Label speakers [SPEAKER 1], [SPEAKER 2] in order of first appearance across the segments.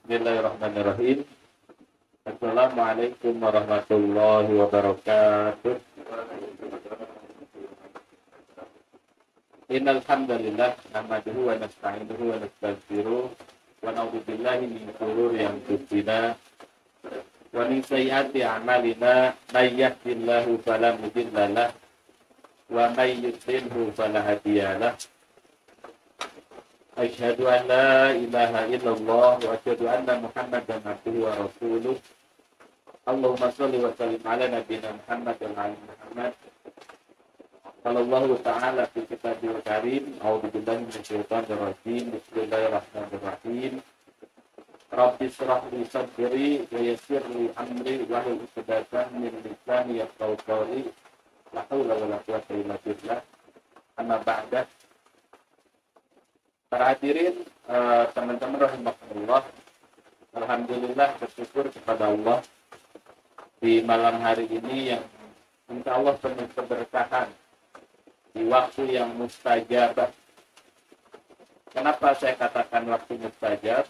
[SPEAKER 1] Bismillahirrahmanirrahim. Assalamualaikum warahmatullahi wabarakatuh. Innal hamdalillah nahmaduhu wa nasta'inuhu wa nastaghfiruh wa na'udzu billahi min shururi anfusina wa min sayyiati a'malina may yahdihillahu fala mudilla lahu wa may yudlilhu fala hadiya lahu. Asyhadu an la ilaha illallah wa asyhadu anna Muhammadan abduhu wa rasuluh. Allahumma shalli wa sallim ala nabiyyina Muhammad wa ala Muhammad. Sallallahu ta'ala fi kitabil karim. A'udzu billahi minasyaitonir rajim. Bismillahirrahmanirrahim. Rabbi shrah li sadri wa yassir li amri wahlul 'uqdatam min lisani yafqahu qawli. La haula wa la quwwata illa billah. Amma ba'da. Para hadirin, teman-teman rahimakumullah, alhamdulillah bersyukur kepada Allah di malam hari ini yang insya Allah penuh keberkahan, di waktu yang mustajabah. Kenapa saya katakan waktu mustajab?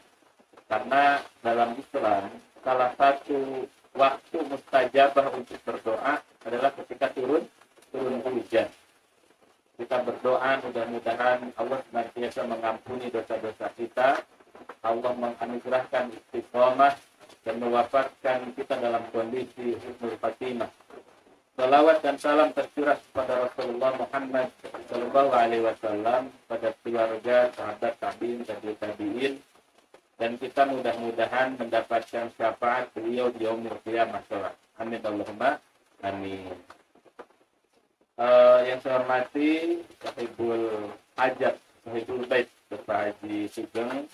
[SPEAKER 1] Karena dalam Islam salah satu waktu mustajabah untuk berdoa adalah ketika turun hujan. Kita berdoa mudah-mudahan Allah senantiasa mengampuni dosa-dosa kita, Allah menganugerahkan istiqomah dan mewafatkan kita dalam kondisi husnul khatimah. Salawat dan salam tercurah kepada Rasulullah Muhammad sallallahu alaihi wasallam, pada keluarga, sahabat, tabi'in, tabi'in, dan kita mudah-mudahan mendapatkan syafaat beliau di yaumil qiyamah. Amin Allahumma amin. Yang saya hormati Sahibul Hajat, Sahibul Bait, Bapak Haji Sugeng,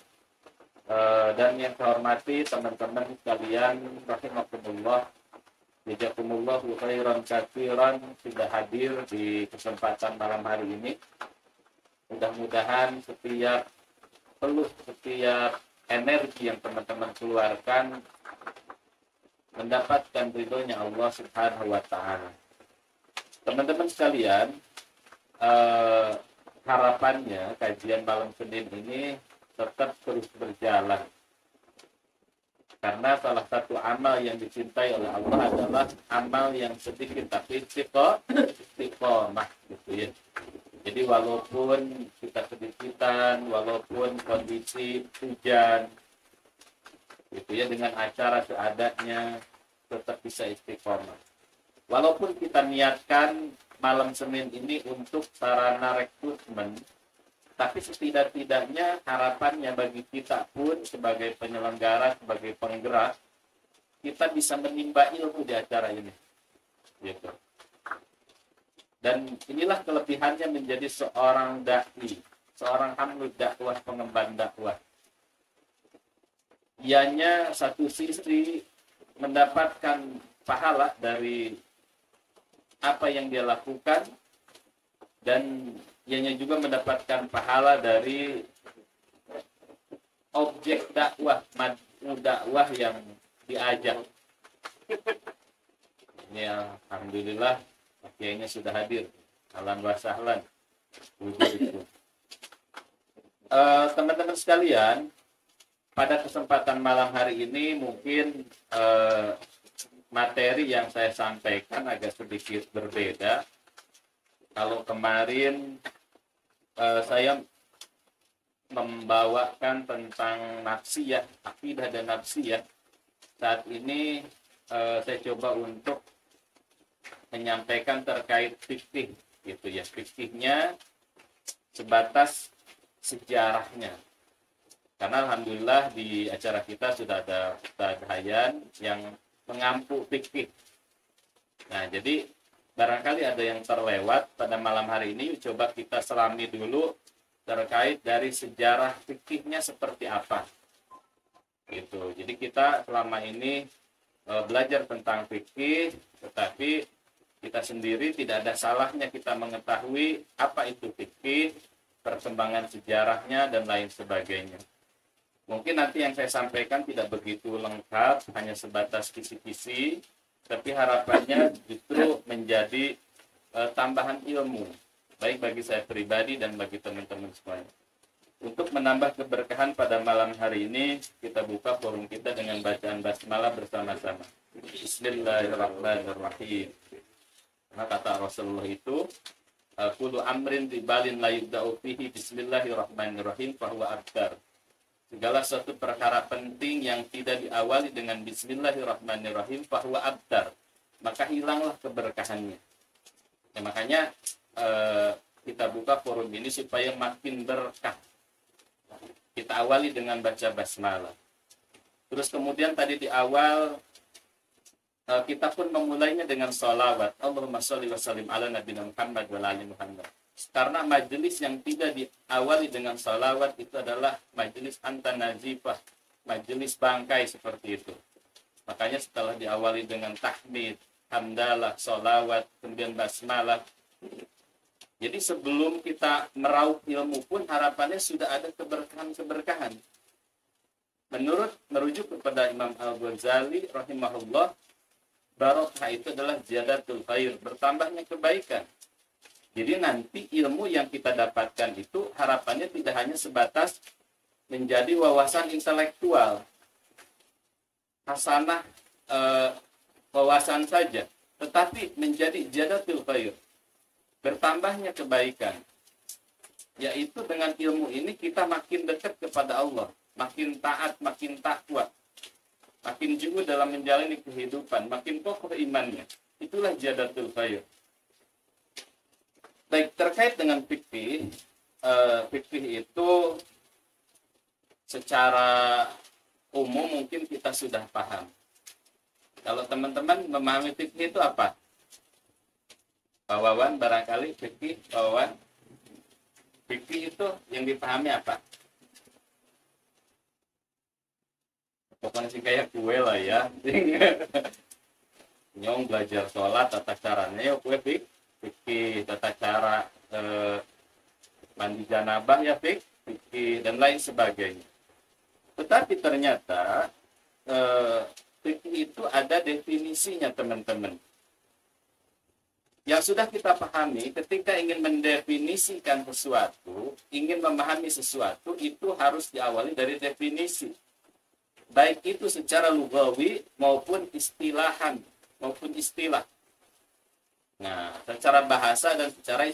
[SPEAKER 1] dan yang saya hormati teman-teman sekalian rahimakumullah, jazakumullahu khairan katsiran sudah hadir di kesempatan malam hari ini. Mudah-mudahan setiap energi yang teman-teman keluarkan mendapatkan ridhonya Allah Subhanahu wa taala. Teman-teman sekalian, harapannya kajian malam Senin ini tetap terus berjalan. Karena salah satu amal yang dicintai oleh Allah adalah amal yang sedikit tapi istiqomah, gitu ya. Jadi walaupun kita sedikitan, walaupun kondisi hujan, gitu ya, dengan acara seadanya tetap bisa istiqomah. Walaupun kita niatkan malam Senin ini untuk sarana rekrutmen, tapi setidak-tidaknya harapannya bagi kita pun sebagai penyelenggara, sebagai penggerak, kita bisa menimba ilmu di acara ini. Gitu. Dan inilah kelebihannya menjadi seorang dai, seorang hamlud dakwah, pengemban dakwah. Ianya satu sisi mendapatkan pahala dari apa yang dia lakukan, dan ianya juga mendapatkan pahala dari objek dakwah, dakwah yang diajak. Ini alhamdulillah kiainya sudah hadir. Ahlan wa sahlan. Teman-teman sekalian, pada kesempatan malam hari ini mungkin materi yang saya sampaikan agak sedikit berbeda. Kalau kemarin saya membawakan tentang nafsiyah, akidah dan nafsiyah, saat ini saya coba untuk menyampaikan terkait fikih, gitu ya. Fikihnya sebatas sejarahnya. Karena alhamdulillah di acara kita sudah ada Ustaz Hayan yang mengampu fikih. Nah, jadi barangkali ada yang terlewat pada malam hari ini, coba kita selami dulu terkait dari sejarah fikihnya seperti apa. Gitu. Jadi kita selama ini belajar tentang fikih, tetapi kita sendiri tidak ada salahnya kita mengetahui apa itu fikih, perkembangan sejarahnya dan lain sebagainya. Mungkin nanti yang saya sampaikan tidak begitu lengkap, hanya sebatas kisi-kisi, tapi harapannya justru menjadi tambahan ilmu, baik bagi saya pribadi dan bagi teman-teman semuanya. Untuk menambah keberkahan pada malam hari ini, kita buka forum kita dengan bacaan basmalah bersama-sama. Bismillahirrahmanirrahim. Nah, kata Rasulullah itu, kullu amrin ribalin la yubda'u fihi bismillahirrahmanirrahim fahuwa abtar. Segala suatu perkara penting yang tidak diawali dengan bismillahirrahmanirrahim fahuwa abtar, maka hilanglah keberkahannya. Ya, makanya kita buka forum ini supaya makin berkah. Kita awali dengan baca basmalah. Terus kemudian tadi di awal kita pun memulainya dengan sholawat. Allahumma sholli wa sallim ala nabiyina Muhammad wa ali Muhammad. Karena majelis yang tidak diawali dengan sholawat itu adalah majelis antanazifah, majelis bangkai seperti itu. Makanya setelah diawali dengan tahmid, hamdalah, sholawat, kemudian basmalah. Jadi sebelum kita meraup ilmu pun harapannya sudah ada keberkahan-keberkahan. Merujuk kepada Imam Al-Ghazali rahimahullah, barokah itu adalah ziyadatul khair, bertambahnya kebaikan. Jadi nanti ilmu yang kita dapatkan itu harapannya tidak hanya sebatas menjadi wawasan intelektual, hasanah wawasan saja, tetapi menjadi ziyadatul khair, bertambahnya kebaikan. Yaitu dengan ilmu ini kita makin dekat kepada Allah, makin taat, makin takwa, makin juga dalam menjalani kehidupan, makin kokoh imannya. Itulah ziyadatul khair. Baik, terkait dengan fikih, fikih itu secara umum mungkin kita sudah paham. Kalau teman-teman memahami fikih itu apa? Pak Wawan barangkali fikih, Pak Wawan, fikih itu yang dipahami apa? Pokoknya sih kayak kue lah ya. Nyong belajar sholat, tata caranya, yuk kue fikih, tata cara mandi janabah ya fikih, dan lain sebagainya. Tetapi ternyata fikih itu ada definisinya teman-teman. Yang sudah kita pahami, ketika ingin mendefinisikan sesuatu, ingin memahami sesuatu, itu harus diawali dari definisi. Baik itu secara lugawi maupun istilahan, maupun istilah. Nah, secara bahasa dan secara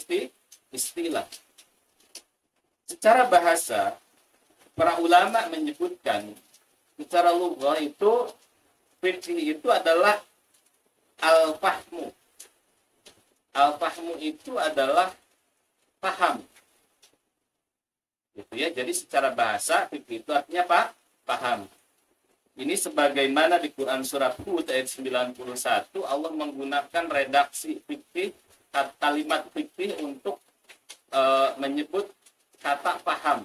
[SPEAKER 1] istilah. Secara bahasa, para ulama menyebutkan, secara lugah itu, fikih itu adalah al-fahmu. Al-fahmu itu adalah paham. Gitu ya. Jadi secara bahasa fikih itu artinya paham. Ini sebagaimana di Quran surah Hud ayat 91 Allah menggunakan redaksi fikih, kalimat fikih untuk menyebut kata paham.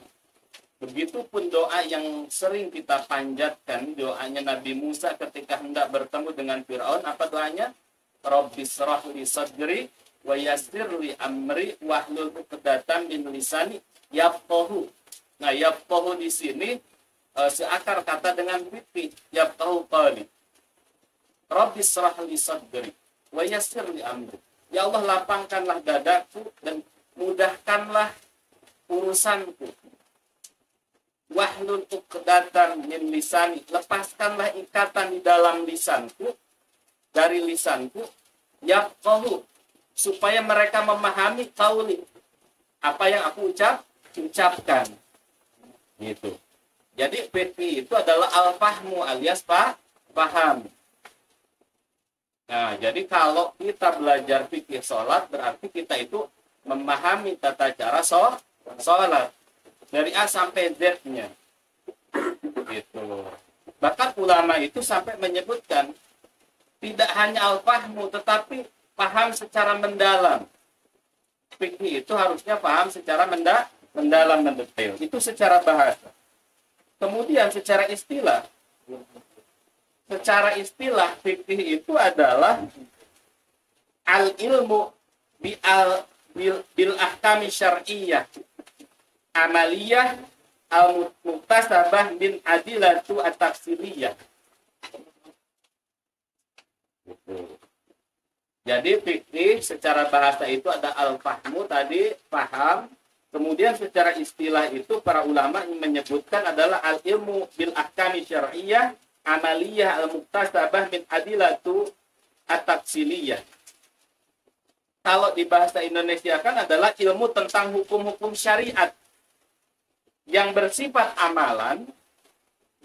[SPEAKER 1] Begitupun doa yang sering kita panjatkan, doanya Nabi Musa ketika hendak bertemu dengan Fir'aun, apa doanya? Rabbis shrah li sadri wa yassir li amri wahlul 'uqdatam min lisani yafqahu. Nah, yafqahu di sini seakar kata dengan fikih, yafqahu qali. Rabbis shrah li sadri wa yassir li amri. Ya Allah, lapangkanlah dadaku dan mudahkanlah urusanku. Wahlul 'uqdatam min lisani, lepaskanlah ikatan di dalam lisanku, dari lisanku, yafqahu, supaya mereka memahami qauli, apa yang aku ucapkan. Gitu. Jadi fikih itu adalah al-fahmu alias paham. Nah, jadi kalau kita belajar fikih sholat, berarti kita itu memahami tata cara sholat dari A sampai Z-nya. Gitu. Bahkan ulama itu sampai menyebutkan tidak hanya al-fahmu, tetapi paham secara mendalam. Fikih itu harusnya paham secara mendalam, mendetail. Itu secara bahasa. Kemudian secara istilah. Secara istilah, fikih itu adalah al-ilmu bil ahkami syar'iyyah, amaliyah, al-muktasabah min adilatu at-tafsiliyah. Jadi fikih secara bahasa itu ada al-fahmu tadi, paham, Kemudian secara istilah itu para ulama menyebutkan adalah al-ilmu bil ahkami syar'iyyah amaliyah al-muktasabah min adilatu at-tafsiliyah. Kalau di bahasa Indonesia kan adalah ilmu tentang hukum-hukum syariat yang bersifat amalan,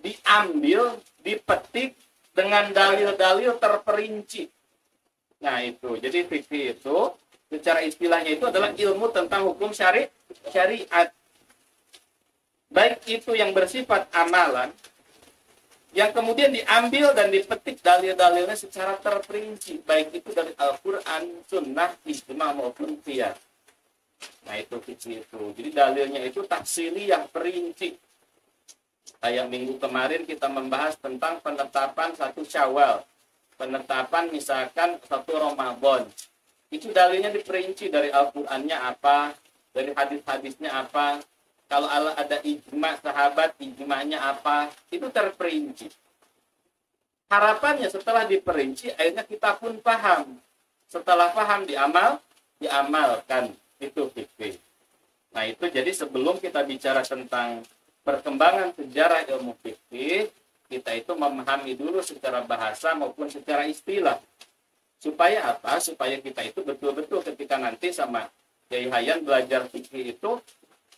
[SPEAKER 1] diambil, dipetik dengan dalil-dalil terperinci. Nah itu, jadi fikih itu secara istilahnya itu adalah ilmu tentang hukum syariat. Baik itu yang bersifat amalan, yang kemudian diambil dan dipetik dalil-dalilnya secara terperinci, baik itu dari Al-Quran, Sunnah, Ijma maupun Qiyas. Nah itu fikih itu. Jadi dalilnya itu tafsili yang perinci. Kayak minggu kemarin kita membahas tentang penetapan 1 Syawal, penetapan misalkan 1 Ramadan. Itu dalilnya diperinci dari Al-Qur'annya apa, dari hadis-hadisnya apa. Kalau ada ijma sahabat, ijma'nya apa, itu terperinci. Harapannya setelah diperinci, akhirnya kita pun paham. Setelah paham, diamalkan. Itu fikih. Nah itu jadi sebelum kita bicara tentang perkembangan sejarah ilmu fikih, kita itu memahami dulu secara bahasa maupun secara istilah. Supaya apa? Supaya kita itu betul-betul ketika nanti sama Yai Hayan belajar fikih itu,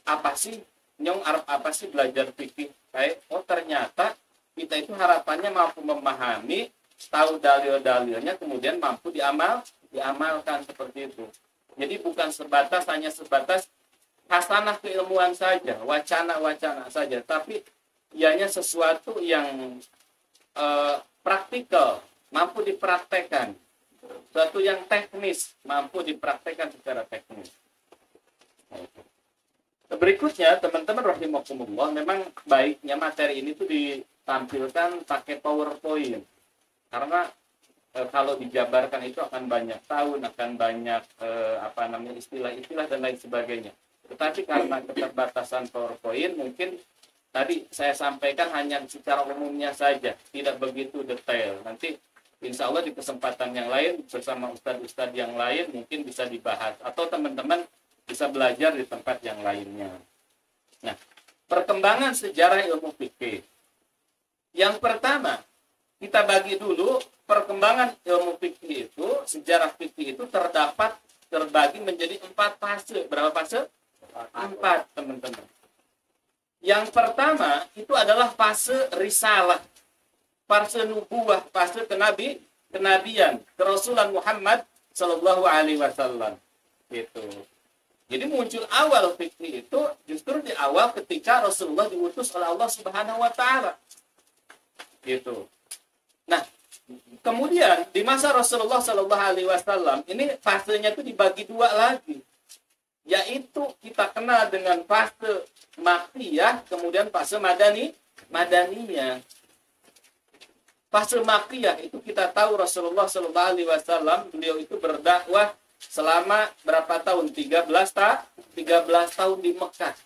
[SPEAKER 1] apa sih nyong apa sih belajar fikih? Kayak oh ternyata kita itu harapannya mampu memahami, tahu dalil-dalilnya, kemudian mampu diamalkan seperti itu. Jadi bukan hanya sebatas hasanah keilmuan saja, wacana-wacana saja, tapi ianya sesuatu yang praktikal, mampu dipraktekkan. Suatu yang teknis, mampu dipraktekkan secara teknis. Berikutnya, teman-teman rahimakumullah, memang baiknya materi ini tuh ditampilkan pakai PowerPoint. Karena kalau dijabarkan itu akan banyak tahun, akan banyak istilah-istilah dan lain sebagainya. Tetapi karena keterbatasan PowerPoint, mungkin tadi saya sampaikan hanya secara umumnya saja, tidak begitu detail. Nanti insya Allah di kesempatan yang lain bersama ustadz-ustadz yang lain mungkin bisa dibahas. Atau teman-teman bisa belajar di tempat yang lainnya. Nah, perkembangan sejarah ilmu fikih. Yang pertama, kita bagi dulu perkembangan ilmu fikih itu, sejarah fikih itu terbagi menjadi 4 fase. Berapa fase? 4, teman-teman. Yang pertama itu adalah fase risalah, fase nubuwah, fase kenabian, kerasulan Muhammad Sallallahu Alaihi Wasallam. Itu. Jadi muncul awal fikih itu justru di awal ketika Rasulullah diutus oleh Allah Subhanahu Wa Taala. Gitu. Nah, kemudian di masa Rasulullah Sallallahu Alaihi Wasallam ini fasenya itu dibagi 2 lagi, yaitu kita kenal dengan fase Makkiyah, kemudian fase Madaniyah. Fase Makkiyah itu kita tahu Rasulullah Sallallahu Alaihi Wasallam beliau itu berdakwah selama berapa tahun? 13 tahun di Mekah.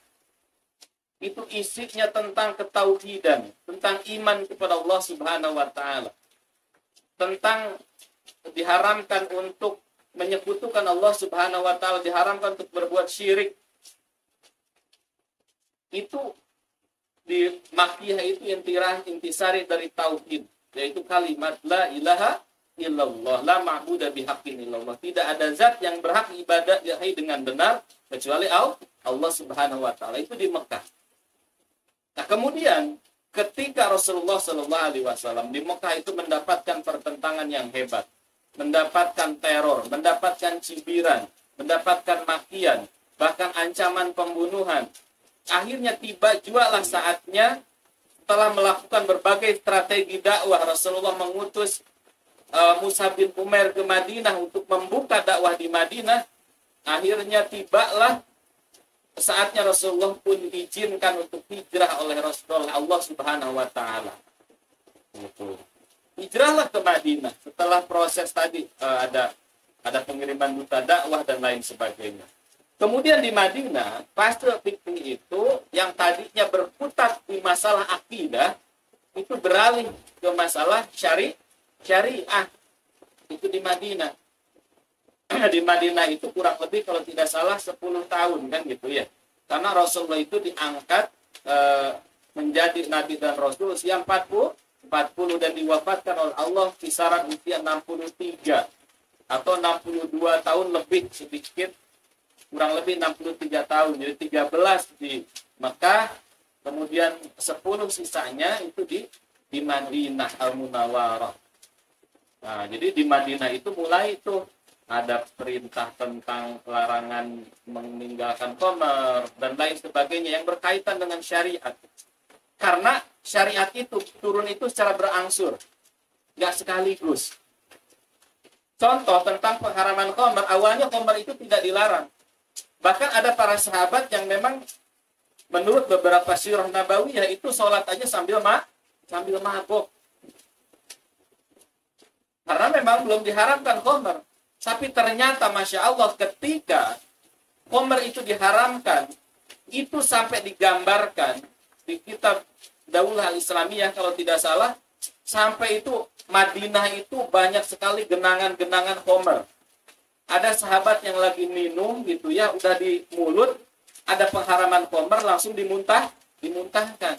[SPEAKER 1] Itu isinya tentang ketauhidan, tentang iman kepada Allah Subhanahu Wa Taala, tentang diharamkan untuk menyekutukan Allah Subhanahu Wa Taala, diharamkan untuk berbuat syirik. Itu di Makkiyah itu intisari dari tauhid, yaitu kalimat la ilaha illallah, la ma'budu bihaqqin illallah. Tidak ada zat yang berhak ibadat dengan benar kecuali Allah Subhanahu Wa Taala. Itu di Mekah. Nah, kemudian ketika Rasulullah Sallallahu Alaihi Wasallam di Mekah itu mendapatkan pertentangan yang hebat, mendapatkan teror, mendapatkan cibiran, mendapatkan makian, bahkan ancaman pembunuhan. Akhirnya tiba jualah saatnya setelah melakukan berbagai strategi dakwah, Rasulullah mengutus Mus'ab bin Umair ke Madinah untuk membuka dakwah di Madinah. Akhirnya tibalah saatnya Rasulullah pun diizinkan untuk hijrah oleh Rasulullah Allah Subhanahu Wa Taala. Hijrahlah ke Madinah setelah proses tadi ada pengiriman duta dakwah dan lain sebagainya. Kemudian di Madinah, fase fikih itu yang tadinya berkutat di masalah akidah itu beralih ke masalah syariah. Itu di Madinah. Di Madinah itu kurang lebih kalau tidak salah 10 tahun kan gitu ya. Karena Rasulullah itu diangkat menjadi Nabi dan Rasul usia 40 dan diwafatkan oleh Allah kisaran usia 63 atau 62 tahun lebih sedikit, kurang lebih 63 tahun. Jadi 13 di Mekah, kemudian 10 sisanya itu di Madinah Al-Munawwarah. Nah, jadi di Madinah itu mulai itu ada perintah tentang larangan meninggalkan khamar dan lain sebagainya yang berkaitan dengan syariat. Karena syariat itu turun itu secara berangsur, nggak sekaligus. Contoh tentang pengharaman khamar, awalnya khamar itu tidak dilarang. Bahkan ada para sahabat yang memang menurut beberapa sirah nabawiyah itu sholat aja sambil mabuk. Karena memang belum diharamkan khamar. Tapi ternyata Masya Allah ketika khamar itu diharamkan, itu sampai digambarkan di kitab Daulah Al-Islamiyah kalau tidak salah, sampai itu Madinah itu banyak sekali genangan-genangan khamar. Ada sahabat yang lagi minum gitu ya, udah di mulut, ada pengharaman khamar langsung dimuntahkan.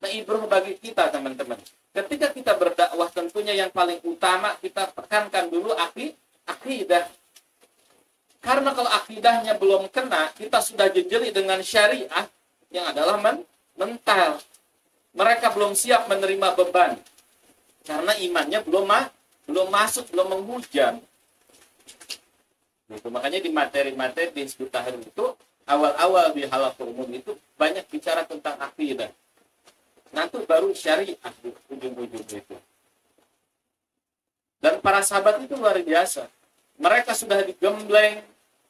[SPEAKER 1] Nah, ibrah bagi kita teman-teman. Ketika kita berdakwah tentunya yang paling utama kita tekankan dulu akidah. Karena kalau akidahnya belum kena, kita sudah jejeli dengan syariah yang adalah mental. Mereka belum siap menerima beban. Karena imannya belum masuk, belum menghujam. Itu makanya di materi-materi di Hizbut Tahrir itu awal-awal di halaqah umum itu banyak bicara tentang akidah. Nanti baru syariah di ujung-ujung itu. Dan para sahabat itu luar biasa. Mereka sudah digembleng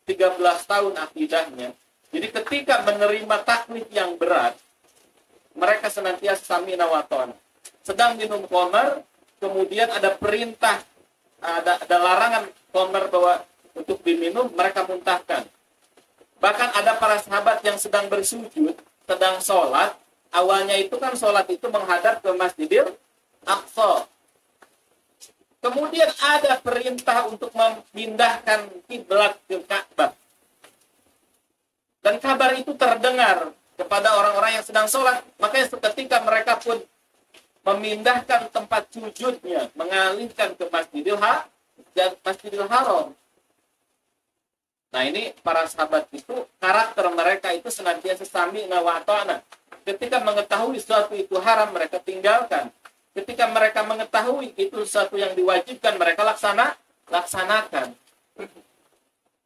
[SPEAKER 1] 13 tahun akidahnya. Jadi ketika menerima taklif yang berat, mereka senantiasa sami'na wa ta'na. Sedang minum khamar, kemudian ada perintah, ada larangan khamar bahwa untuk diminum, mereka muntahkan. Bahkan ada para sahabat yang sedang bersujud, sedang sholat. Awalnya itu kan sholat itu menghadap ke Masjidil Aqsa. Kemudian ada perintah untuk memindahkan kiblat ke Ka'bah. Dan kabar itu terdengar kepada orang-orang yang sedang sholat. Makanya seketika mereka pun memindahkan tempat sujudnya, mengalihkan ke Masjidil Haram. Nah ini para sahabat itu, karakter mereka itu senantiasa sami'na wa ta'na. Ketika mengetahui sesuatu itu haram, mereka tinggalkan. Ketika mereka mengetahui itu sesuatu yang diwajibkan, mereka laksanakan.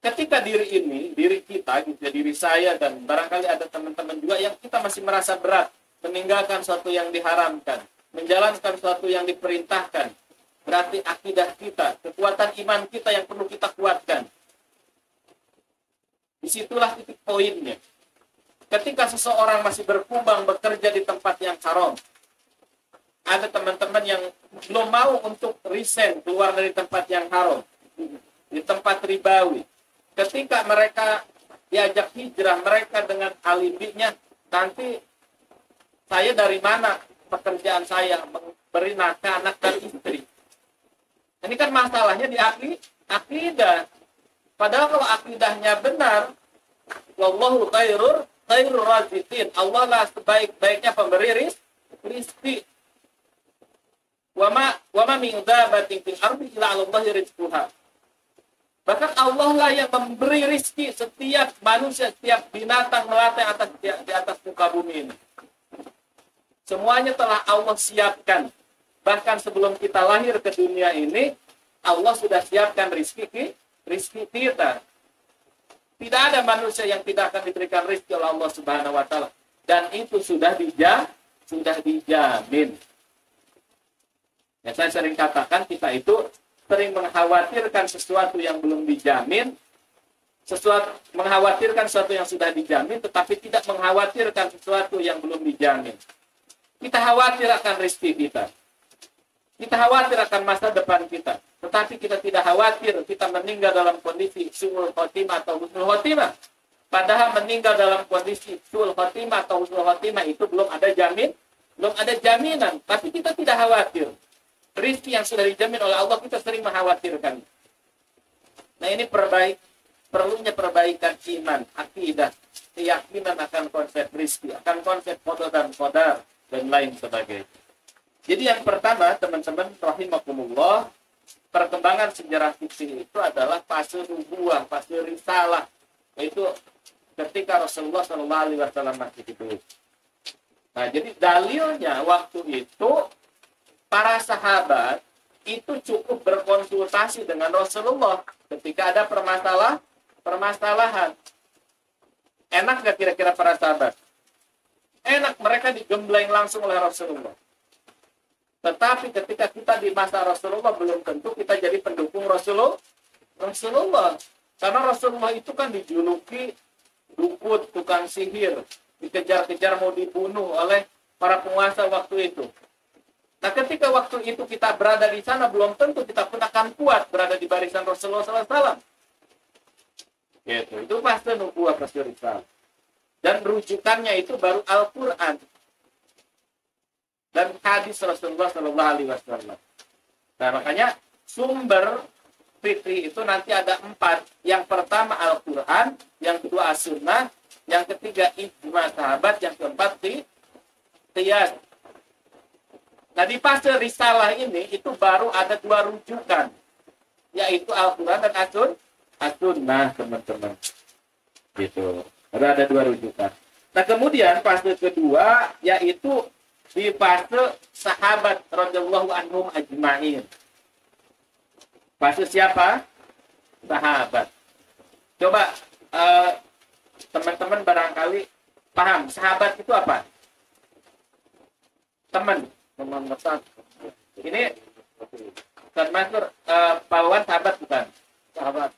[SPEAKER 1] Ketika diri kita, gitu, diri saya dan barangkali ada teman-teman juga yang kita masih merasa berat meninggalkan sesuatu yang diharamkan, menjalankan sesuatu yang diperintahkan, berarti akidah kita, kekuatan iman kita yang perlu kita kuatkan. Disitulah titik poinnya. Ketika seseorang masih berkubang bekerja di tempat yang haram, ada teman-teman yang belum mau untuk resign keluar dari tempat yang haram, di tempat ribawi. Ketika mereka diajak hijrah, mereka dengan alibinya, nanti saya dari mana pekerjaan saya memberi nafkah anak dan istri. Ini kan masalahnya di akidah. Padahal kalau akidahnya benar, wallahu khairur raziqin. Allah lah sebaik-baiknya pemberi rizki. Wa ma min dabatin fil ardi illa 'ala Allahi rizquha. Bahkan Allah lah yang memberi rizki setiap manusia, setiap binatang melata di atas muka bumi ini. Semuanya telah Allah siapkan. Bahkan sebelum kita lahir ke dunia ini, Allah sudah siapkan rizki kita. Tidak ada manusia yang tidak akan diberikan rezeki oleh Allah Subhanahu wa taala, dan itu sudah dijamin. Ya, saya sering katakan kita itu sering mengkhawatirkan sesuatu yang belum dijamin, mengkhawatirkan sesuatu yang sudah dijamin, tetapi tidak mengkhawatirkan sesuatu yang belum dijamin. Kita khawatir akan rezeki kita. Kita khawatir akan masa depan kita. Tetapi kita tidak khawatir kita meninggal dalam kondisi su'ul khotimah atau husnul khotimah. Padahal meninggal dalam kondisi su'ul khotimah atau husnul khotimah itu belum ada jaminan. Tapi kita tidak khawatir. Rizki yang sudah dijamin oleh Allah kita sering mengkhawatirkan. Nah ini perlunya perbaikan iman, akidah, keyakinan akan konsep rizki, akan konsep qada dan qadar, dan lain sebagainya. Jadi yang pertama, teman-teman rahimakumullah, perkembangan sejarah fikih itu adalah fase nubuwah, fase risalah, yaitu ketika Rasulullah SAW masih hidup. Nah, jadi dalilnya waktu itu para sahabat itu cukup berkonsultasi dengan Rasulullah ketika ada permasalahan. Enak gak kira-kira para sahabat? Enak, mereka digembleng langsung oleh Rasulullah. Tetapi ketika kita di masa Rasulullah, belum tentu kita jadi pendukung Rasulullah. Karena Rasulullah itu kan dijuluki dukun, tukang sihir, dikejar-kejar mau dibunuh oleh para penguasa waktu itu. Nah, ketika waktu itu kita berada di sana, belum tentu kita pun akan kuat berada di barisan Rasulullah SAW. Itu fase nubuwah, fase risalah. Dan rujukannya itu baru Al-Quran dan hadis Rasulullah SAW. Nah, makanya sumber fikih itu nanti ada 4. Yang pertama Al-Quran, yang kedua As-Sunnah, yang ketiga ijma sahabat, yang keempat qiyas. Nah, di fase risalah ini itu baru ada 2 rujukan, yaitu Al-Quran dan As-Sunnah, teman-teman. Gitu. Baru ada 2 rujukan. Nah, kemudian fase kedua yaitu di fase sahabat radhiyallahu anhum ajma'in. Fase siapa? Sahabat. Coba teman-teman barangkali paham, sahabat itu apa? Teman dekat. Ini termasuk pawan sahabat bukan? Sahabat.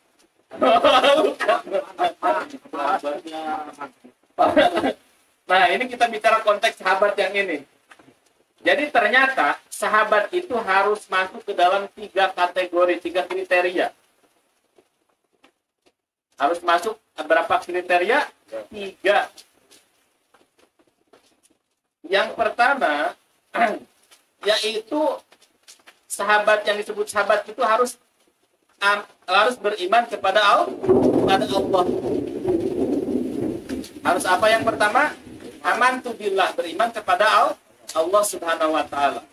[SPEAKER 1] Nah, ini kita bicara konteks sahabat yang ini. Jadi ternyata sahabat itu harus masuk ke dalam 3 kategori, 3 kriteria. Harus masuk berapa kriteria? 3. Yang pertama yaitu sahabat yang disebut sahabat itu harus beriman kepada Allah. Harus apa yang pertama? Amantu billah, beriman kepada Allah Subhanahu wa taala.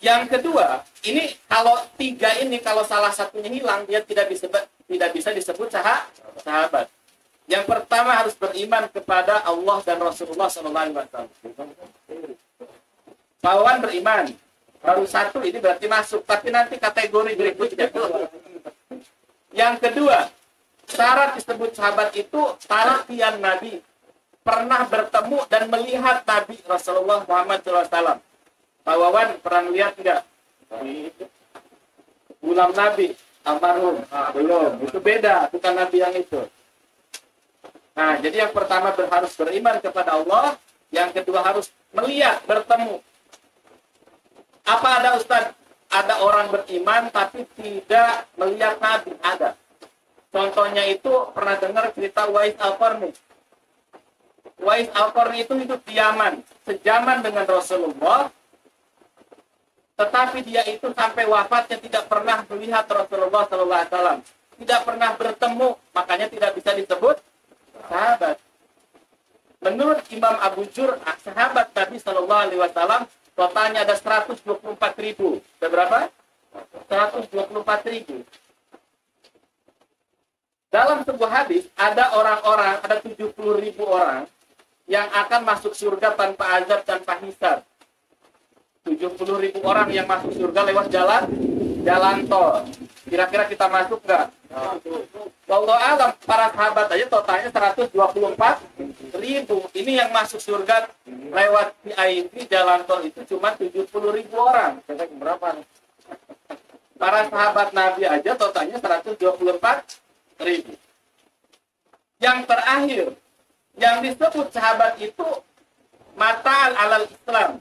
[SPEAKER 1] Yang kedua, ini kalau 3 ini kalau salah satunya hilang, dia tidak bisa disebut sahabat. Yang pertama harus beriman kepada Allah dan Rasulullah SAW. Pawan beriman, baru 1 ini berarti masuk, tapi nanti kategori berikutnya. Yang kedua, syarat disebut sahabat itu talaqiyan Nabi, pernah bertemu dan melihat Nabi Rasulullah Muhammad SAW. Pak Wawan pernah melihat enggak? Gulam Nabi almarhum? Belum, itu beda, bukan Nabi yang itu. Nah, jadi yang pertama harus beriman kepada Allah, yang kedua harus melihat, bertemu. Apa ada Ustaz? Ada orang beriman tapi tidak melihat Nabi? Ada. Contohnya itu pernah dengar cerita Wais Al-Qarni. Wais Al-Qarni itu hidup di Yaman, sejaman dengan Rasulullah, tetapi dia itu sampai wafatnya tidak pernah melihat Rasulullah SAW, tidak pernah bertemu, makanya tidak bisa disebut sahabat. Menurut Imam Abu Jur'ah, sahabat Nabi SAW totalnya ada 124.000. Ada berapa? 124.000. Dalam sebuah hadis ada orang-orang, ada 70.000 orang yang akan masuk surga tanpa azab, tanpa hisab. 70.000 orang yang masuk surga lewat jalan tol. Kira-kira kita masuk nggak? Wallahu alam, para sahabat aja totalnya 124.000. Ini yang masuk surga lewat VIP jalan tol itu cuma 70.000 orang. Kira-kira berapa nih? Para sahabat Nabi aja totalnya 124.000. Yang terakhir, yang disebut sahabat itu mata alal Islam,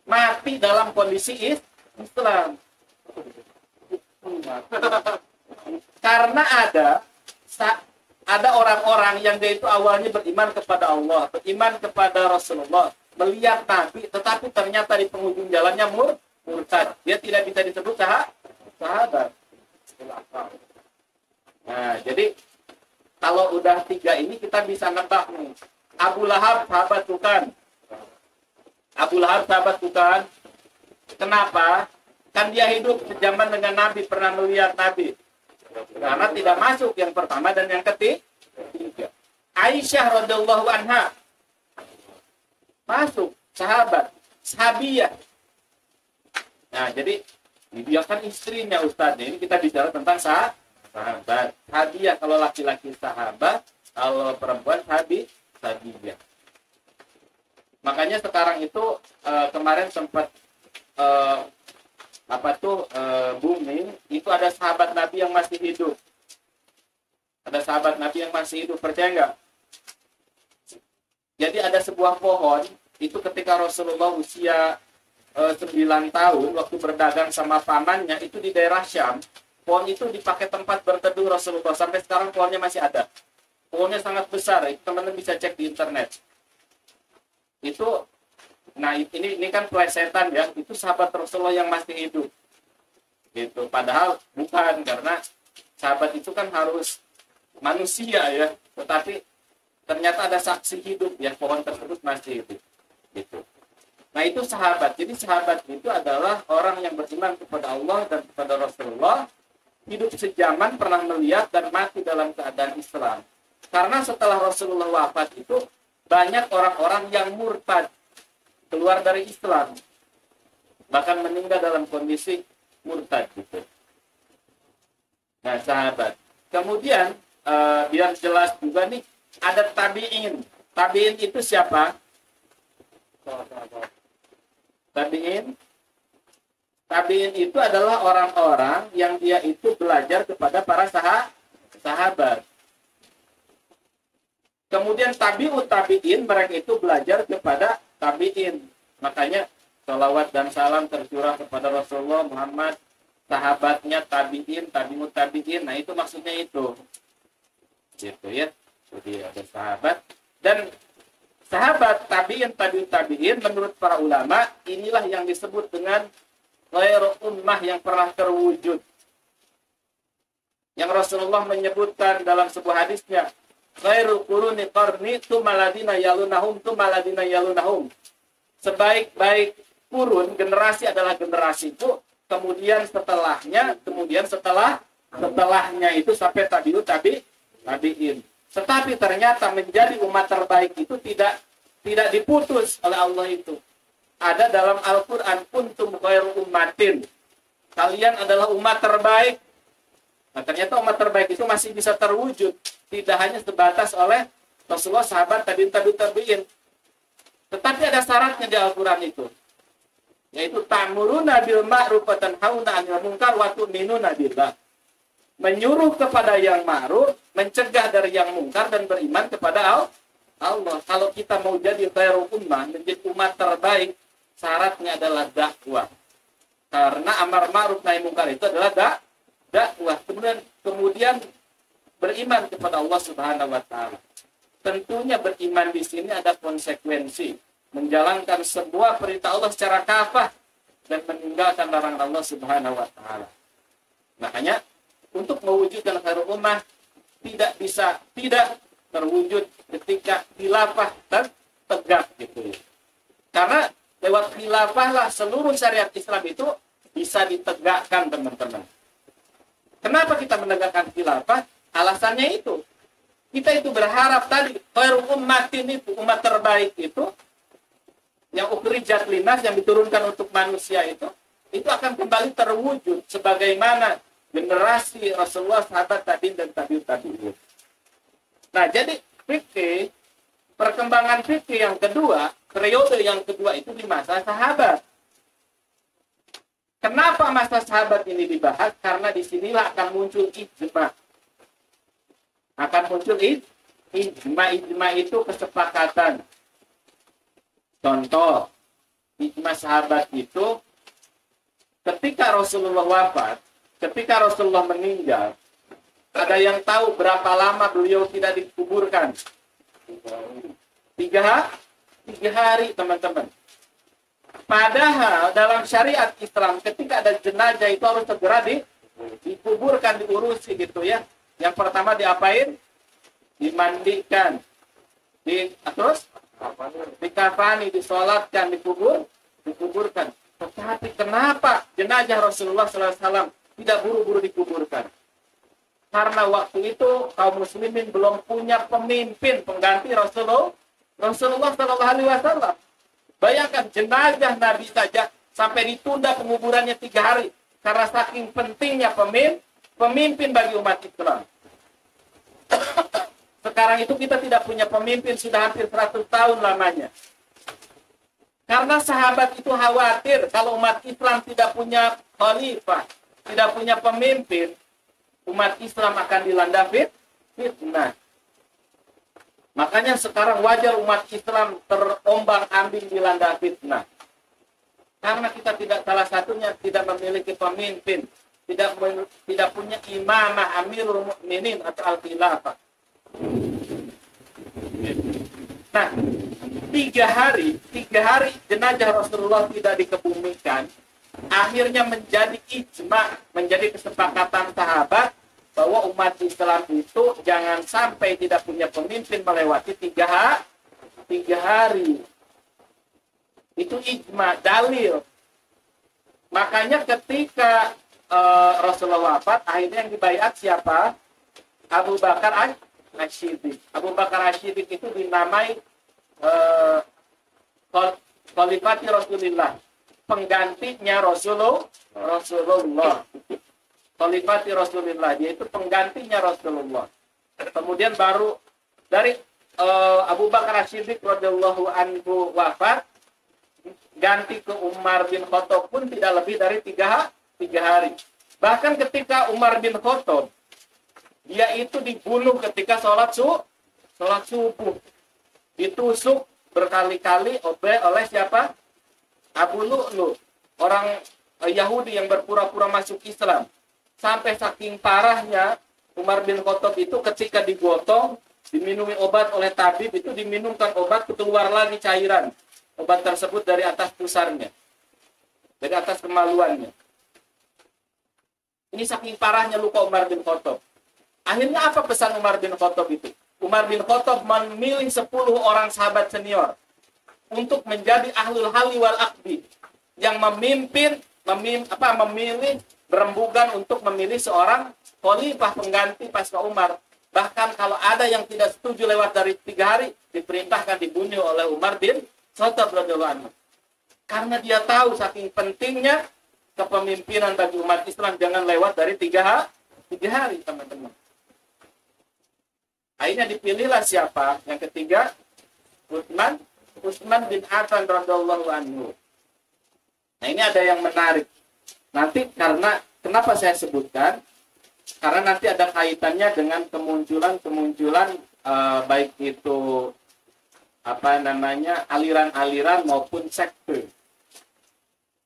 [SPEAKER 1] mati dalam kondisi Islam. Karena ada orang-orang yang dia itu awalnya beriman kepada Allah, beriman kepada Rasulullah, melihat Nabi, tetapi ternyata di penghujung jalannya murtad. Dia tidak bisa disebut sahabat. Nah, jadi kalau udah 3 ini kita bisa nebak nih. Abu Lahab sahabat bukan? Abu Lahab sahabat bukan? Kenapa? Kan dia hidup sejaman dengan Nabi, pernah melihat Nabi. Karena tidak masuk yang pertama dan yang ketiga. Aisyah radhiyallahu anha masuk, sahabat, sahabiyah. Nah, jadi dia kan istrinya Ustaz. Ini kita bicara tentang sahabat. Sahabiyah kalau laki-laki sahabat, kalau perempuan sahabiyah. Makanya sekarang itu kemarin sempat booming, itu ada sahabat Nabi yang masih hidup. Ada sahabat Nabi yang masih hidup, percaya nggak? Jadi ada sebuah pohon, itu ketika Rasulullah usia 9 tahun, waktu berdagang sama pamannya, itu di daerah Syam, pohon itu dipakai tempat berteduh Rasulullah. Sampai sekarang pohonnya masih ada. Pohonnya sangat besar, itu teman-teman bisa cek di internet. Itu, nah ini kan plesetan ya, itu sahabat Rasulullah yang masih hidup. Gitu. Padahal bukan, karena sahabat itu kan harus manusia ya, tetapi ternyata ada saksi hidup ya, pohon tersebut masih hidup. Gitu. Nah itu sahabat. Jadi sahabat itu adalah orang yang beriman kepada Allah dan kepada Rasulullah, hidup sejaman, pernah melihat dan mati dalam keadaan Islam. Karena setelah Rasulullah wafat itu banyak orang-orang yang murtad, keluar dari Islam, bahkan meninggal dalam kondisi murtad gitu. Nah sahabat. Kemudian biar jelas juga nih, ada tabi'in. Tabi'in itu siapa? Tabi'in itu adalah orang-orang yang dia itu belajar kepada para sahabat. Kemudian tabi'in, mereka itu belajar kepada tabi'in. Makanya salawat dan salam tercurah kepada Rasulullah Muhammad, sahabatnya tabi'in, tabi'in. Nah itu maksudnya itu. Gitu ya. Jadi ada sahabat. Dan sahabat tabi'in menurut para ulama, inilah yang disebut dengan khairu ummah yang pernah terwujud. Yang Rasulullah menyebutkan dalam sebuah hadisnya, khairu quruni qarni tumaladina yalunahum. Sebaik-baik kurun generasi adalah generasiku, kemudian setelahnya itu sampai tabi'in. Tetapi ternyata menjadi umat terbaik itu tidak diputus oleh Allah itu. Ada dalam Al-Quran, kuntum khairu ummatin. Kalian adalah umat terbaik. Nah, ternyata umat terbaik itu masih bisa terwujud. Tidak hanya sebatas oleh Rasulullah, sahabat, tabi'in. Tetapi ada syaratnya di Al-Quran itu. Yaitu ta'muruna bil ma'ruf wa tanhauna 'anil munkar wa tu'minuna billah. Menyuruh kepada yang ma'ruf, mencegah dari yang mungkar, dan beriman kepada Allah. Kalau kita mau jadi khairu ummah, menjadi umat terbaik, syaratnya adalah dakwah. Karena amar ma'ruf nahi mungkar itu adalah dakwah. Kemudian beriman kepada Allah Subhanahu wa taala. Tentunya beriman di sini ada konsekuensi, menjalankan sebuah perintah Allah secara kafah dan meninggalkan larangan Allah Subhanahu wa taala. Makanya untuk mewujudkan khairu ummah tidak terwujud ketika khilafah dan tegak gitu. Karena lewat khilafah lah seluruh syariat Islam itu bisa ditegakkan, teman-teman. Kenapa kita menegakkan khilafah? Alasannya itu. Kita itu berharap tadi khairu ummatin itu, umat terbaik itu yang ukhrijat linnas, yang diturunkan untuk manusia itu akan kembali terwujud sebagaimana generasi Rasulullah, sahabat, tabi'in, dan tabi'in. Nah, jadi perkembangan fikih yang kedua, periode yang kedua itu di masa sahabat. Kenapa masa sahabat ini dibahas? Karena disinilah akan muncul ijma. Ijma itu kesepakatan. Contoh, ijma sahabat itu ketika Rasulullah wafat, ketika Rasulullah meninggal, ada yang tahu berapa lama beliau tidak dikuburkan? 3 hari, teman-teman. Padahal dalam syariat Islam, ketika ada jenazah itu harus segera dikuburkan, diurusi gitu ya. Yang pertama diapain? Dimandikan. Terus dikafani, disolatkan, dikuburkan. Tetapi kenapa jenazah Rasulullah SAW tidak buru-buru dikuburkan? Karena waktu itu kaum muslimin belum punya pemimpin pengganti Rasulullah SAW. Bayangkan jenazah Nabi saja sampai ditunda penguburannya 3 hari karena saking pentingnya pemimpin bagi umat Islam. Sekarang itu kita tidak punya pemimpin sudah hampir 100 tahun lamanya. Karena sahabat itu khawatir kalau umat Islam tidak punya khalifah, tidak punya pemimpin, umat Islam akan dilanda fitnah. Makanya sekarang wajar umat Islam terombang-ambing dilanda fitnah. Karena kita salah satunya tidak memiliki pemimpin, tidak punya imamah amirul mukminin atau al-khilafah. Nah, 3 hari jenazah Rasulullah tidak dikebumikan, akhirnya menjadi ijma, menjadi kesepakatan sahabat bahwa umat Islam itu jangan sampai tidak punya pemimpin melewati 3 hari. Itu ijma, dalil. Makanya ketika Rasulullah wafat, akhirnya yang dibaiat siapa? Abu Bakar Asy-Siddiq. Abu Bakar Asy-Siddiq itu dinamai Khalifati Rasulullah, penggantinya Rasulullah. Khalifati Rasulullah, yaitu penggantinya Rasulullah. Kemudian baru dari Abu Bakar Asy-Siddiq radhiyallahu anhu wafat, ganti ke Umar bin Khattab pun tidak lebih dari 3 hari. Bahkan ketika Umar bin Khattab, dia itu dibunuh ketika sholat subuh. Ditusuk berkali-kali oleh siapa? Abu Lu'lu, orang Yahudi yang berpura-pura masuk Islam. Sampai saking parahnya Umar bin Khattab itu ketika digotong, diminumi obat oleh tabib, itu diminumkan obat, keluar lagi cairan. Obat tersebut dari atas pusarnya, dari atas kemaluannya. Ini saking parahnya luka Umar bin Khattab. Akhirnya apa pesan Umar bin Khattab itu? Umar bin Khattab memilih 10 orang sahabat senior untuk menjadi ahlul halli wal aqdi, yang memilih berembugan untuk memilih seorang khalifah pengganti pasca Umar. Bahkan kalau ada yang tidak setuju lewat dari 3 hari, diperintahkan dibunuh oleh Umar bin Khattab radhiyallahu anhu. Karena dia tahu saking pentingnya kepemimpinan bagi umat Islam jangan lewat dari 3 hari, teman-teman. Akhirnya dipilihlah siapa? Yang ketiga, Utsman bin Affan radhiyallahu anhu. Nah, ini ada yang menarik. Nanti kenapa saya sebutkan? Karena nanti ada kaitannya dengan kemunculan baik itu aliran-aliran maupun sekte.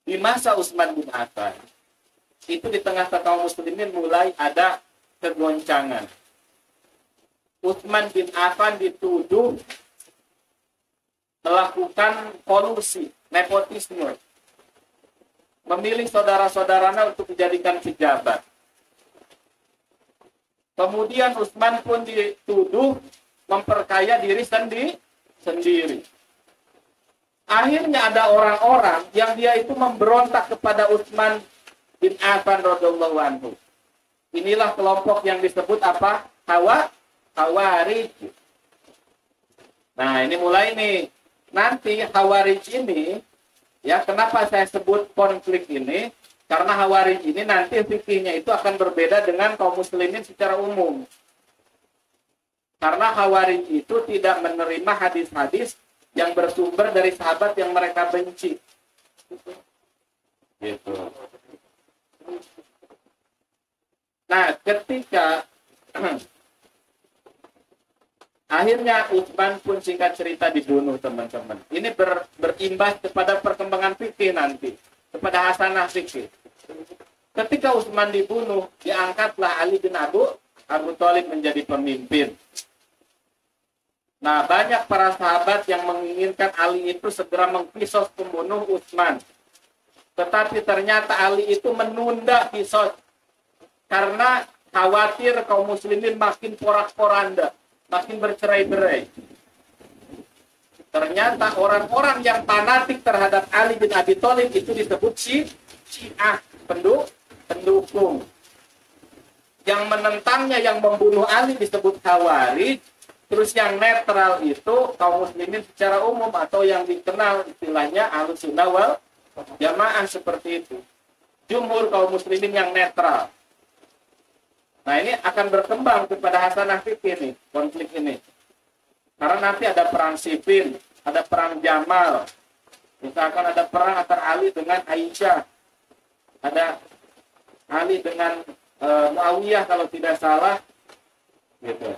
[SPEAKER 1] Di masa Utsman bin Affan, itu di tengah kaum muslimin mulai ada kegoncangan. Utsman bin Affan dituduh melakukan kolusi, nepotisme, memilih saudara-saudaranya untuk dijadikan pejabat. Kemudian Utsman pun dituduh memperkaya diri sendiri. Akhirnya ada orang-orang yang dia itu memberontak kepada Utsman bin Affan radhiyallahu anhu. Inilah kelompok yang disebut apa? Khawarij. Nah, ini mulai nih. Nanti Khawarij ini, ya kenapa saya sebut konflik ini? Karena Khawarij ini nanti fikihnya itu akan berbeda dengan kaum muslimin secara umum. Karena Khawarij itu tidak menerima hadis-hadis yang bersumber dari sahabat yang mereka benci. Gitu. Nah, ketika akhirnya Utsman pun singkat cerita dibunuh, teman-teman. Ini berimbas kepada perkembangan fikih nanti, kepada hasanah fikih. Ketika Utsman dibunuh, diangkatlah Ali bin Abu Thalib menjadi pemimpin. Nah, banyak para sahabat yang menginginkan Ali itu segera mengkisos pembunuh Utsman. Tetapi ternyata Ali itu menunda kisos karena khawatir kaum muslimin makin porak-poranda, makin bercerai-berai. Ternyata orang-orang yang fanatik terhadap Ali bin Abi Thalib itu disebut Syiah, pendukung. Yang menentangnya, yang membunuh Ali disebut Khawarij. Terus yang netral itu kaum muslimin secara umum, atau yang dikenal istilahnya Ahlussunnah wal Jamaah, seperti itu. Jumhur kaum muslimin yang netral. Nah, ini akan berkembang kepada hasanah fikih nih, konflik ini. Karena nanti ada perang sipil, ada perang Jamal. Misalkan ada perang antara Ali dengan Aisyah. Ada Ali dengan Muawiyah kalau tidak salah. Gitu.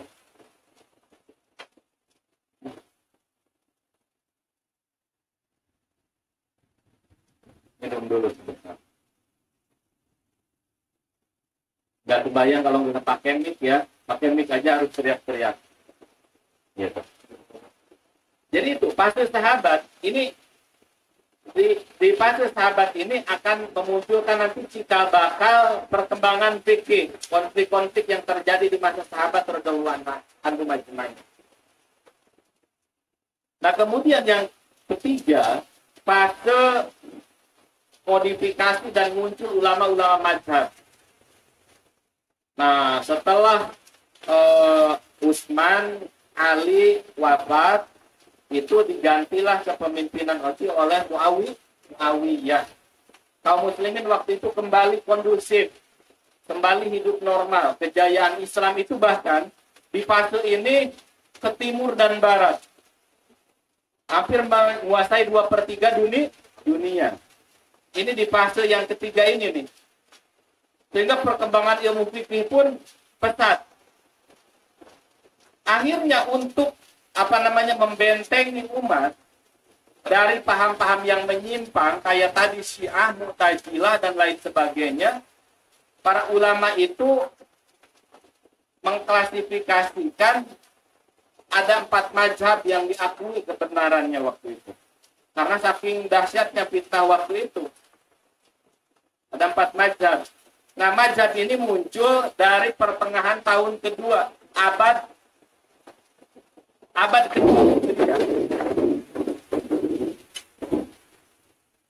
[SPEAKER 1] Minum dulu sebentar. Nggak kebayang kalau nggak pakai mic ya. Pakai mic aja harus teriak-teriak. Gitu. Jadi itu fase sahabat ini, di fase sahabat ini akan memunculkan nanti cikal bakal perkembangan fikih, konflik-konflik yang terjadi di masa sahabat radhiyallahu anhum ajmain. Nah, kemudian yang ketiga, fase modifikasi dan muncul ulama-ulama mazhab. Nah, setelah Utsman, Ali wafat, itu digantilah kepemimpinan oleh Muawiyah. Kaum muslimin waktu itu kembali kondusif, kembali hidup normal. Kejayaan Islam itu bahkan di fase ini ke timur dan barat, hampir menguasai 2/3 dunia. Ini di fase yang ketiga ini nih. Sehingga perkembangan ilmu fikih pun pesat. Akhirnya untuk membentengi umat dari paham-paham yang menyimpang kayak tadi Syiah, Mu'tazilah dan lain sebagainya, para ulama itu mengklasifikasikan ada 4 mazhab yang diakui kebenarannya waktu itu. Karena saking dahsyatnya fitnah waktu itu. Ada 4 mazhab. Nah, mazhab ini muncul dari pertengahan tahun kedua abad kedua.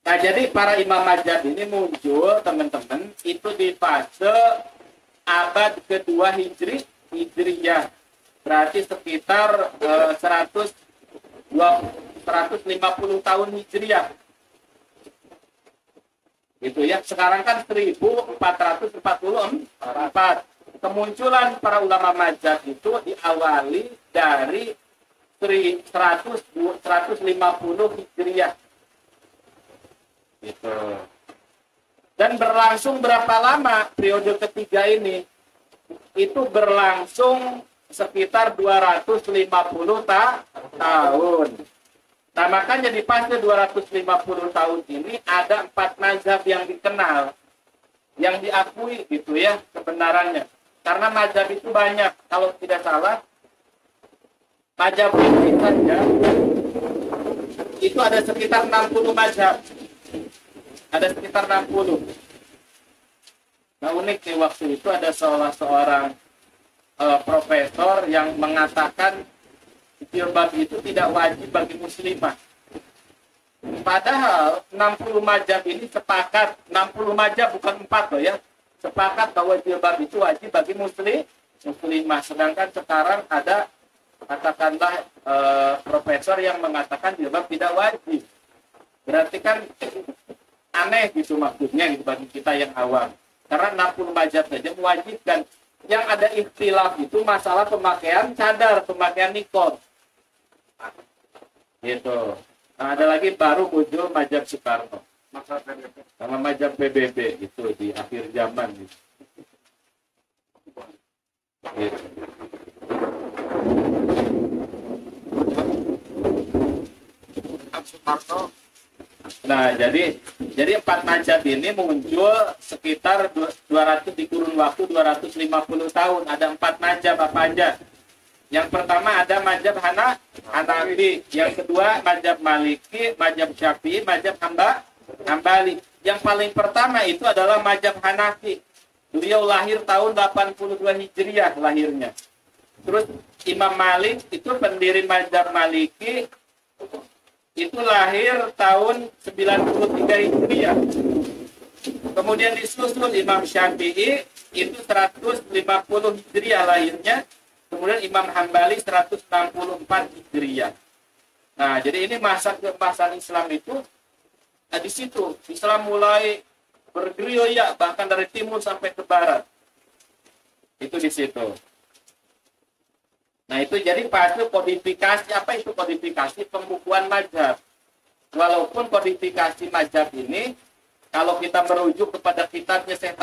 [SPEAKER 1] Nah, jadi para imam mazhab ini muncul, teman-teman, itu di fase abad kedua Hijriyah. Berarti sekitar 150 tahun Hijriyah. Itu ya, sekarang kan 1444. Kemunculan para ulama mazhab itu diawali dari 150 Hijriyah. Gitu. Dan berlangsung berapa lama periode ketiga ini? Itu berlangsung sekitar 250 tahun. Nah, makanya di fase 250 tahun ini ada 4 mazhab yang dikenal, yang diakui gitu ya kebenarannya. Karena mazhab itu banyak, kalau tidak salah mazhab ini saja itu ada sekitar 60 mazhab. Ada sekitar 60. Nah, unik nih, waktu itu ada seorang profesor yang mengatakan jilbab itu tidak wajib bagi muslimah. Padahal 60 mazhab ini sepakat, 60 mazhab bukan 4 loh ya, sepakat bahwa jilbab itu wajib bagi muslimah. Sedangkan sekarang ada katakanlah profesor yang mengatakan jilbab tidak wajib. Berarti kan aneh gitu maksudnya gitu bagi kita yang awam. Karena 60 mazhab saja mewajibkan. Yang ada ikhtilaf itu masalah pemakaian cadar, pemakaian niqab. Gitu. Nah, ada lagi baru muncul mazhab Soekarno. Sama mazhab PBB itu di akhir zaman gitu. Gitu. Nah, jadi 4 mazhab ini muncul sekitar 200 di kurun waktu 250 tahun. Ada 4 mazhab apa aja? Yang pertama ada mazhab Hanafi, yang kedua mazhab Maliki, mazhab Syafi'i, mazhab Hambali. Yang paling pertama itu adalah mazhab Hanafi. Beliau lahir tahun 82 Hijriah lahirnya. Terus Imam Malik itu pendiri mazhab Maliki itu lahir tahun 93 Hijriah. Kemudian disusul Imam Syafi'i itu 150 Hijriah lahirnya. Kemudian Imam Hambali 164 Hijriah. Nah, jadi ini masa keemasan Islam itu di situ. Islam mulai bergerilya bahkan dari timur sampai ke barat. Itu di situ. Nah, itu jadi fase kodifikasi. Apa itu kodifikasi? Pembukuan mazhab. Walaupun kodifikasi mazhab ini kalau kita merujuk kepada kitabnya Syekh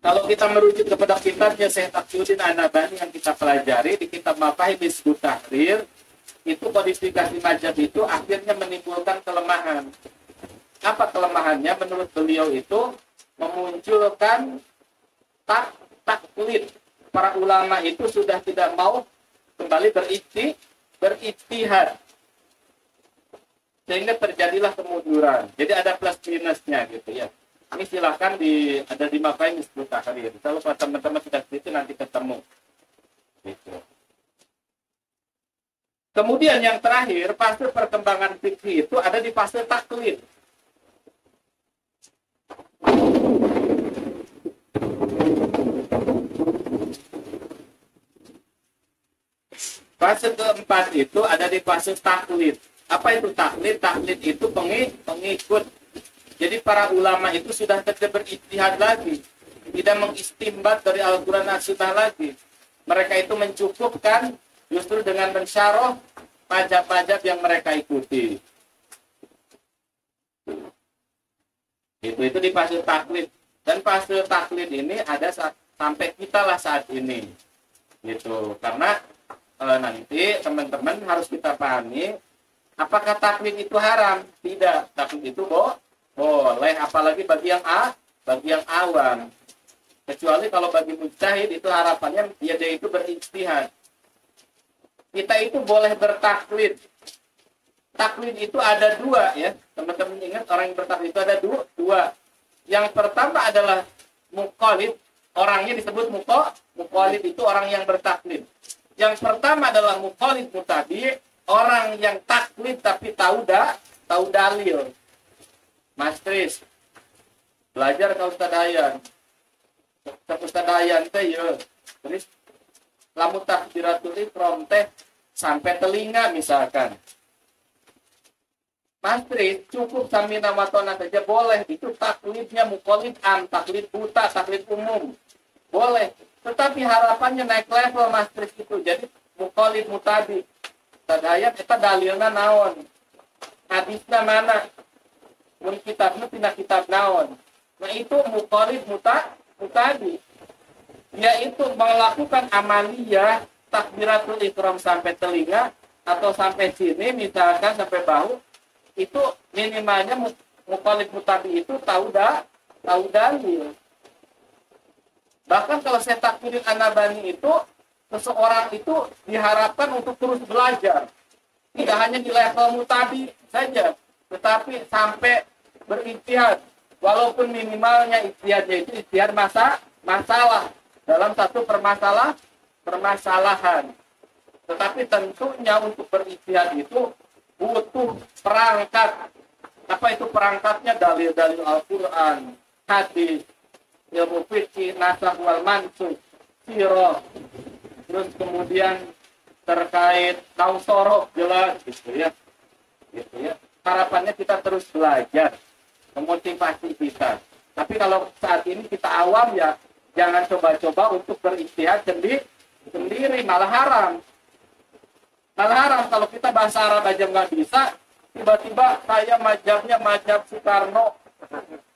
[SPEAKER 1] Kalau kita merujuk kepada kitabnya Syekh Taqiyuddin An-Nabhani yang kita pelajari di kitab Mafahim Hizbut Tahrir, itu kodifikasi mazhab itu akhirnya menimbulkan kelemahan. Apa kelemahannya? Menurut beliau itu memunculkan taklid. Para ulama itu sudah tidak mau kembali berijtihad. Sehingga terjadilah kemunduran. Jadi ada plus minusnya gitu ya. Ini silahkan ada di Mafahim Hizbut Tahrir. Kalau teman-teman sudah itu nanti ketemu. Gitu. Kemudian yang terakhir, fase perkembangan fikih itu ada di fase taklid. Fase keempat itu ada di fase taklid. Apa itu taklid? Taklid itu pengikut. Jadi para ulama itu sudah tidak berijtihad lagi, tidak mengistimbat dari Al-Quran dan Sunnah lagi. Mereka itu mencukupkan justru dengan mensyarah mazhab-mazhab yang mereka ikuti. Itu di fase taklid. Dan fase taklid ini ada sampai kita lah saat ini. Gitu. Karena nanti teman-teman harus kita pahami, apakah taklid itu haram? Tidak. Taklid itu boleh, apalagi bagi yang awam. Kecuali kalau bagi mujtahid itu harapannya dia itu berijtihad. Kita itu boleh bertaklid. Taklid itu ada dua ya. Teman-teman ingat orang yang bertaklid itu ada dua. Yang pertama adalah muqallid. Orangnya disebut muqallid itu orang yang bertaklid. Yang pertama adalah muqallid mutabi, orang yang taklid tapi tahu dalil. Mas Tris, belajar ke Ustaz Dayan. Ustaz Dayan teh ya. Terus lamun takbiratul ihram teh sampai telinga misalkan. Mas Tris, cukup samina watona saja boleh. Itu taklidnya muqallid taklid buta, taklid umum. Boleh. Tetapi harapannya naik level Mas Tris itu. Jadi muqallid mutabi. Ustaz Dayan eta dalilna naon? Hadisna mana? Mun kitabnya pindah kitab naon. Nah itu muqallid mutabi. Yaitu melakukan amaliyah takbiratul ihram sampai telinga atau sampai sini misalkan sampai bahu, itu minimalnya muqallid mutabi itu tahu dalil. Bahkan kalau Syekh Taqiyuddin An-Nabhani itu seseorang itu diharapkan untuk terus belajar. Tidak hanya di level mutabi saja, tetapi sampai berijtihad, walaupun minimalnya ijtihadnya itu ijtihad masalah dalam satu permasalahan. Tetapi tentunya untuk berijtihad itu butuh perangkat. Apa itu perangkatnya? Dalil-dalil Al-Quran, hadis, ilmu fikih, nasakh wal mansukh, sirah, terus kemudian terkait nausoroh jelas gitu ya. Harapannya kita terus belajar, memotivasi kita. Tapi kalau saat ini kita awam ya, jangan coba-coba untuk berijtihad sendiri, malah haram. Malah haram kalau kita bahasa Arab aja nggak bisa, tiba-tiba saya mazhabnya mazhab Soekarno,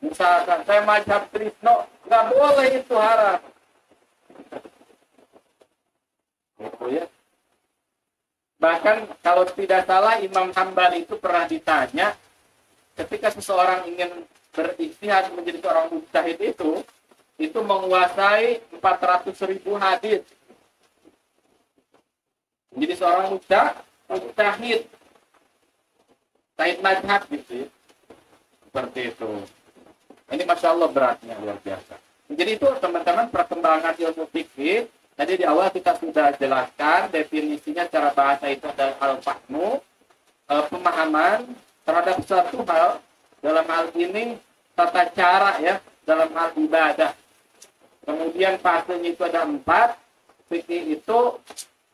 [SPEAKER 1] misalkan saya mazhab Trisno, nggak boleh, itu haram. Gitu ya. Bahkan kalau tidak salah Imam Hambali itu pernah ditanya, ketika seseorang ingin berijtihad menjadi seorang mujtahid itu menguasai 400.000 hadis. Menjadi seorang mujtahid, mazhab gitu ya. Seperti itu. Ini Masya Allah beratnya luar biasa. Jadi itu teman-teman perkembangan ilmu fikih. Tadi di awal kita sudah jelaskan definisinya, cara bahasa itu adalah al-fahmu, pemahaman terhadap suatu hal. Dalam hal ini tata cara ya, dalam hal ibadah. Kemudian fasenya itu ada 4. Fikih itu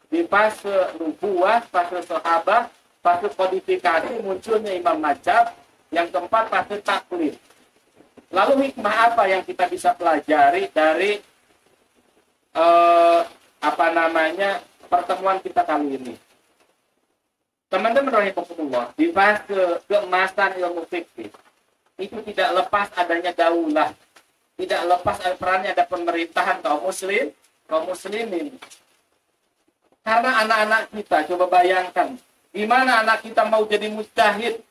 [SPEAKER 1] di fase nubuwah, fase sahabah, fase kodifikasi, munculnya imam mazhab. Yang keempat fase taklid. Lalu hikmah apa yang kita bisa pelajari dari pertemuan kita kali ini? Teman-teman rahimahumullah, di fase keemasan ilmu fikih itu tidak lepas adanya daulah, tidak lepas perannya ada pemerintahan kaum muslimin. Karena anak-anak kita, coba bayangkan, gimana anak kita mau jadi mujtahid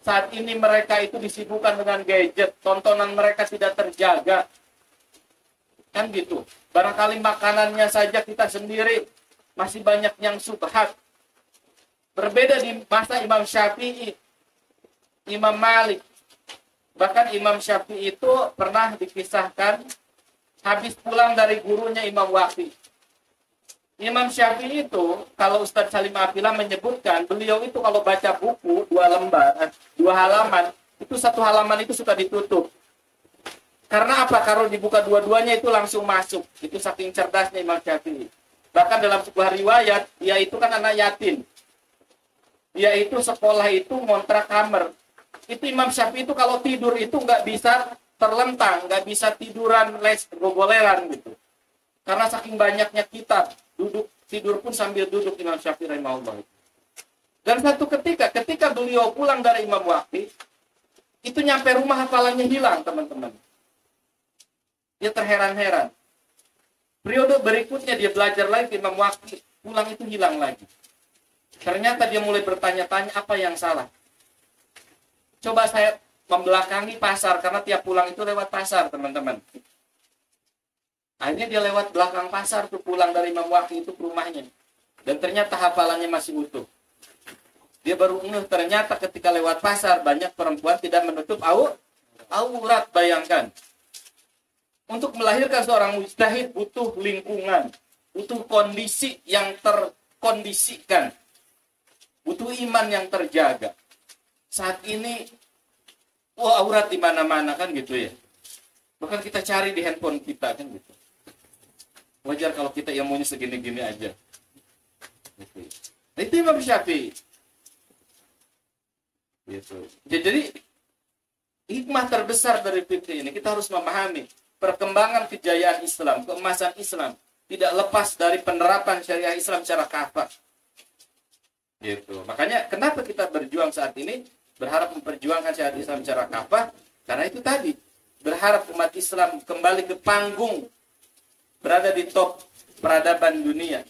[SPEAKER 1] saat ini mereka itu disibukkan dengan gadget, tontonan mereka tidak terjaga. Kan gitu. Barangkali makanannya saja kita sendiri masih banyak yang subhat. Berbeda di masa Imam Syafi'i, Imam Malik. Bahkan Imam Syafi'i itu pernah dikisahkan habis pulang dari gurunya Imam Waqi. Imam Syafi'i itu, kalau Ustadz Salim Abdillah menyebutkan, beliau itu kalau baca buku 2 halaman, itu 1 halaman itu suka ditutup. Karena apa? Kalau dibuka dua-duanya itu langsung masuk. Itu saking cerdasnya Imam Syafi'i. Bahkan dalam sebuah riwayat, dia itu kan anak yatim. Dia itu sekolah itu ngontrak kamar. Itu Imam Syafi'i itu kalau tidur itu nggak bisa terlentang, nggak bisa tiduran gogoleran gitu. Karena saking banyaknya kitab, tidur pun sambil duduk Imam Syafi'i rahimahullah. Dan satu ketika beliau pulang dari Imam Waqi, itu nyampe rumah hafalannya hilang, teman-teman. Dia terheran-heran. Periode berikutnya dia belajar lagi ke Imam Waqi, pulang itu hilang lagi. Ternyata dia mulai bertanya-tanya apa yang salah. Coba saya membelakangi pasar, karena tiap pulang itu lewat pasar, teman-teman. Akhirnya dia lewat belakang pasar tuh, pulang dari Imam Waqi itu ke rumahnya. Dan ternyata hafalannya masih utuh. Dia baru ngeh, ternyata ketika lewat pasar banyak perempuan tidak menutup aurat, bayangkan. Untuk melahirkan seorang mujtahid butuh lingkungan, butuh kondisi yang terkondisikan, butuh iman yang terjaga. Saat ini aurat di mana-mana kan gitu ya. Bahkan kita cari di handphone kita kan gitu. Wajar kalau kita ilmunya segini-gini aja. Itu Imam Syafi'i. Gitu. Jadi hikmah terbesar dari fikih ini, kita harus memahami perkembangan kejayaan Islam, keemasan Islam tidak lepas dari penerapan syariah Islam secara kafah. Gitu. Makanya kenapa kita berjuang saat ini, berharap memperjuangkan syariat Islam secara kafah, karena itu tadi, berharap umat Islam kembali ke panggung, berada di top peradaban dunia.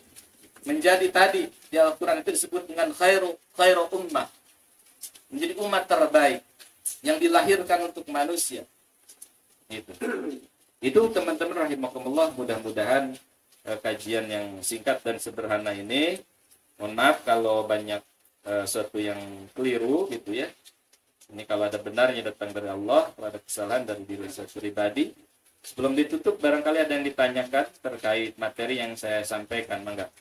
[SPEAKER 1] Menjadi tadi di Al-Quran itu disebut dengan khairu ummah. Menjadi umat terbaik yang dilahirkan untuk manusia. Itu teman-teman rahimakumullah, mudah-mudahan kajian yang singkat dan sederhana ini, mohon maaf kalau banyak sesuatu yang keliru gitu ya. Ini kalau ada benarnya datang dari Allah, kalau ada kesalahan dari diri saya pribadi. Sebelum ditutup, barangkali ada yang ditanyakan terkait materi yang saya sampaikan, mangga.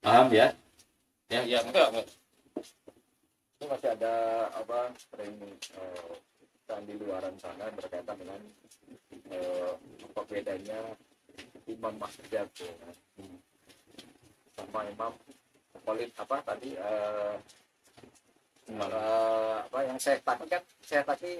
[SPEAKER 1] Paham ya? Ya, enggak. Itu masih ada training di luaran sana berkaitan dengan apa bedanya imam masjid sama imam Khalid tadi yang saya tadi